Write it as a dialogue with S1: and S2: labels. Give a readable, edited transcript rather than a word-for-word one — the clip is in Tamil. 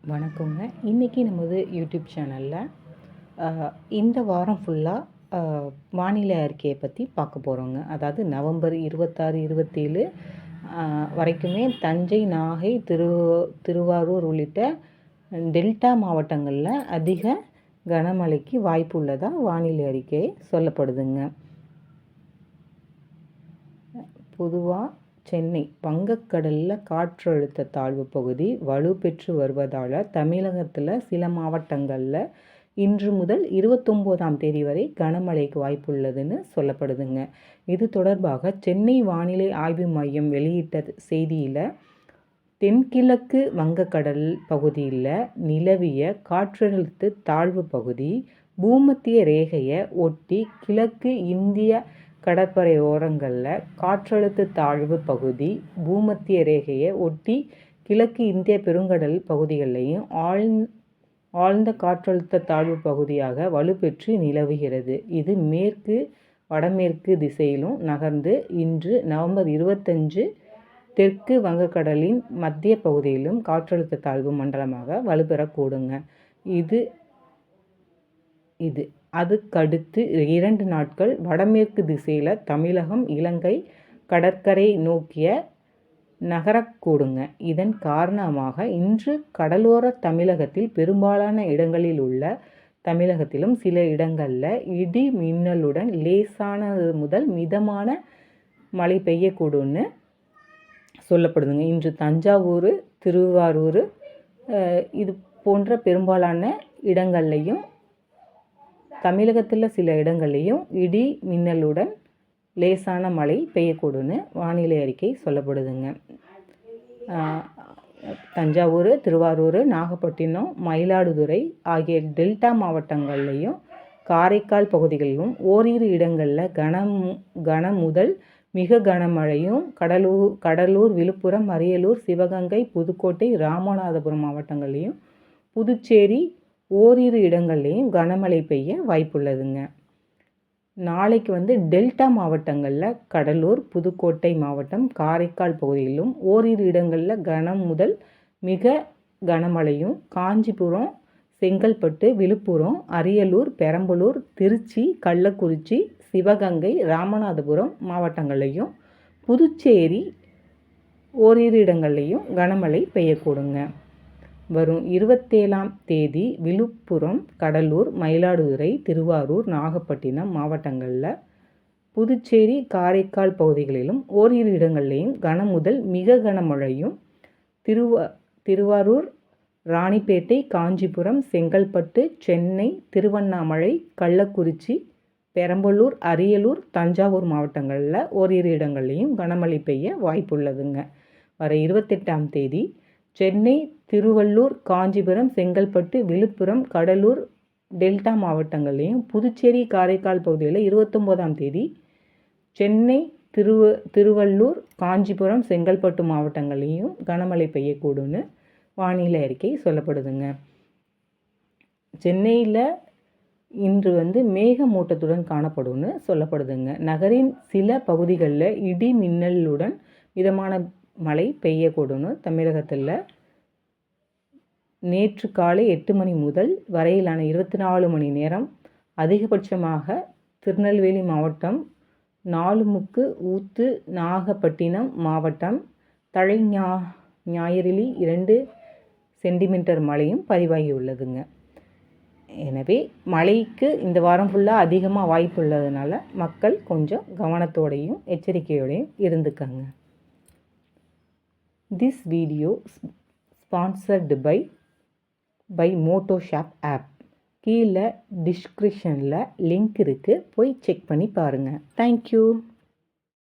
S1: வணக்கங்க. இன்றைக்கி நமது யூடியூப் சேனலில் இந்த வாரம் ஃபுல்லாக வானிலை அறிக்கையை பற்றி பார்க்க போகிறோங்க. அதாவது நவம்பர் 26, 27 வரைக்குமே தஞ்சை, நாகை, திருவாரூர் உள்ளிட்ட டெல்டா மாவட்டங்களில் அதிக கனமழைக்கு வாய்ப்பு உள்ளதாக வானிலை அறிக்கை சொல்லப்படுதுங்க. பொதுவாக சென்னை வங்கக்கடலில் காற்றழுத்த தாழ்வு பகுதி வலுப்பெற்று வருவதால் தமிழகத்தில் சில மாவட்டங்களில் இன்று முதல் 29ஆம் தேதி வரை கனமழைக்கு வாய்ப்புள்ளதுன்னு சொல்லப்படுதுங்க. இது தொடர்பாக சென்னை வானிலை ஆய்வு மையம் வெளியிட்ட செய்தியில் தென்கிழக்கு வங்கக்கடல் பகுதியில் நிலவிய காற்றழுத்த தாழ்வு பகுதி பூமத்திய ரேகையை ஒட்டி கிழக்கு இந்திய கடற்படை ஓரங்களில் காற்றழுத்த தாழ்வு பகுதி பூமத்திய ரேகையை ஒட்டி கிழக்கு இந்திய பெருங்கடல் பகுதிகளிலையும் ஆழ்ந்த காற்றழுத்த தாழ்வு பகுதியாக வலுப்பெற்று நிலவுகிறது. இது மேற்கு வடமேற்கு திசையிலும் நகர்ந்து இன்று நவம்பர் 25 தெற்கு வங்கக்கடலின் மத்திய பகுதியிலும் காற்றழுத்த தாழ்வு மண்டலமாக வலுப்பெறக்கூடுங்க. இது அதுக்கடுத்து 2 நாட்கள் வடமேற்கு திசையில் தமிழகம், இலங்கை கடற்கரை நோக்கிய நகரக்கூடுங்க. இதன் காரணமாக இன்று கடலோர தமிழகத்தில் பெரும்பாலான இடங்களில் உள்ள தமிழகத்திலும் சில இடங்களில் இடி மின்னலுடன் லேசானது முதல் மிதமான மழை பெய்யக்கூடும்னு சொல்லப்படுதுங்க. இன்று தஞ்சாவூர், திருவாரூர் இது போன்ற பெரும்பாலான இடங்கள்லையும் தமிழகத்தில் சில இடங்கள்லையும் இடி மின்னலுடன் லேசான மழை பெய்யக்கூடும்னு வானிலை அறிக்கை சொல்லப்படுதுங்க. தஞ்சாவூர், திருவாரூர், நாகப்பட்டினம், மயிலாடுதுறை ஆகிய டெல்டா மாவட்டங்கள்லையும் காரைக்கால் பகுதிகளிலும் ஓரிரு இடங்களில் கனம் முதல் மிக கனமழையும் கடலூர், விழுப்புரம், அரியலூர், சிவகங்கை, புதுக்கோட்டை, ராமநாதபுரம் மாவட்டங்கள்லையும் புதுச்சேரி ஓரிரு இடங்கள்லையும் கனமழை பெய்ய வாய்ப்புள்ளதுங்க. நாளைக்கு டெல்டா மாவட்டங்களில் கடலூர், புதுக்கோட்டை மாவட்டம், காரைக்கால் பகுதியிலும் ஓரிரு இடங்களில் கனம் முதல் மிக கனமழையும் காஞ்சிபுரம், செங்கல்பட்டு, விழுப்புரம், அரியலூர், பெரம்பலூர், திருச்சி, கள்ளக்குறிச்சி, சிவகங்கை, ராமநாதபுரம் மாவட்டங்களையும் புதுச்சேரி ஓரிரு இடங்கள்லையும் கனமழை பெய்யக்கூடுங்க. வரும் 27ஆம் தேதி விழுப்புரம், கடலூர், மயிலாடுதுறை, திருவாரூர், நாகப்பட்டினம் மாவட்டங்களில் புதுச்சேரி, காரைக்கால் பகுதிகளிலும் ஓரிரு இடங்களிலையும் கனம் முதல் மிக கனமழையும் திருவாரூர், ராணிப்பேட்டை, காஞ்சிபுரம், செங்கல்பட்டு, சென்னை, திருவண்ணாமலை, கள்ளக்குறிச்சி, பெரம்பலூர், அரியலூர், தஞ்சாவூர் மாவட்டங்களில் ஓரிரு இடங்கள்லையும் கனமழை பெய்ய வாய்ப்புள்ளதுங்க. வர 28ஆம் தேதி சென்னை, திருவள்ளூர், காஞ்சிபுரம், செங்கல்பட்டு, விழுப்புரம், கடலூர் டெல்டா மாவட்டங்கள்லையும் புதுச்சேரி, காரைக்கால் பகுதியில் 29ஆம் தேதி சென்னை, திருவள்ளூர், காஞ்சிபுரம், செங்கல்பட்டு மாவட்டங்கள்லையும் கனமழை பெய்யக்கூடும்னு வானிலை அறிக்கை சொல்லப்படுதுங்க. சென்னையில் இன்று மேகமூட்டத்துடன் காணப்படும்னு சொல்லப்படுதுங்க. நகரின் சில பகுதிகளில் இடி மின்னலுடன் மிதமான மழை பெய்யக்கூடும்னு தமிழகத்தில் நேற்று காலை 8 மணி முதல் வரையிலான 24 மணி நேரம் அதிகபட்சமாக திருநெல்வேலி மாவட்டம், நாலுமுக்கு ஊத்து, நாகப்பட்டினம் மாவட்டம், ஞாயிறிலி 2 சென்டிமீட்டர் மழையும் பதிவாகியுள்ளதுங்க. எனவே மழைக்கு இந்த வாரம் ஃபுல்லாக அதிகமாக வாய்ப்பு உள்ளதுனால மக்கள் கொஞ்சம் கவனத்தோடையும் எச்சரிக்கையோடையும் இருந்துக்கங்க. This video sponsored by Motoshop app. கீழே டிஸ்கிரிப்ஷனில் லிங்க் இருக்குது, போய் செக் பண்ணி பாருங்கள். தேங்க்யூ.